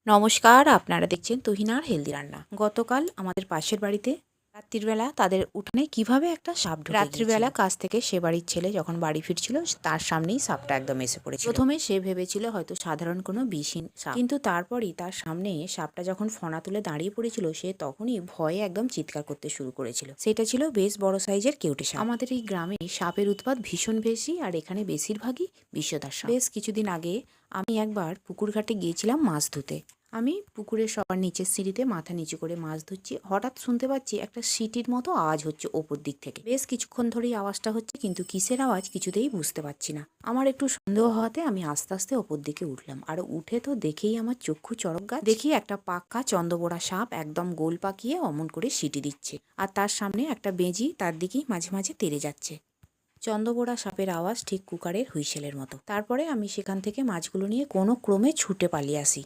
নমস্কার, আপনারা দেখছেন তুহিনার হেলদি রান্না। গতকাল আমাদের পাশের বাড়িতে রাত্রিবেলা তাদের উঠানে কিভাবে একটা সাপ ঢুকে রাত্রিবেলা কাজ থেকে সে বাড়ির ছেলে যখন বাড়ি ফিরছিল তার সামনেই সাপটা একদম এসে পড়েছিল। প্রথমে সে ভেবেছিল হয়তো সাধারণ কোনো বিষহীন সাপ, কিন্তু তারপরই তার সামনে সাপটা যখন ফনা তুলে দাঁড়িয়ে পড়েছিল সে তখনই ভয়ে একদম চিৎকার করতে শুরু করেছিল। সেটা ছিল বেশ বড় সাইজের কেউটে সাপ। আমাদের এই গ্রামে সাপের উৎপাত ভীষণ বেশি, আর এখানে বেশিরভাগই বিষধর সাপ। বেশ কিছুদিন আগে আমি একবার পুকুর ঘাটে গিয়েছিলাম মাছ ধুতে। আমি পুকুরের সবার নিচের সিঁড়িতে মাথা নিচু করে মাছ ধুচ্ছি। হঠাৎ শুনতে পাচ্ছি একটা সিটির মতো আওয়াজ হচ্ছে ওপর দিক থেকে। বেশ কিছুক্ষণ ধরেই আওয়াজটা হচ্ছে, কিন্তু কিসের আওয়াজ কিছুতেই বুঝতে পারছি না। আমার একটু সন্দেহ হওয়াতে আমি আস্তে আস্তে ওপর দিকে উঠলাম, আর উঠে তো দেখেই আমার চক্ষু চড়ক গাছ। দেখি একটা পাক্কা চন্দ্রবোড়া সাপ একদম গোল পাকিয়ে অমন করে সিটি দিচ্ছে, আর তার সামনে একটা বেজি তার দিকেই মাঝে মাঝে তেড়ে যাচ্ছে। চন্দ্রবোড়া সাপের আওয়াজ ঠিক কুকারের হুইসেলের মতো। তারপরে আমি সেখান থেকে মাছগুলো নিয়ে কোনো ক্রমে ছুটে পালিয়ে আসি।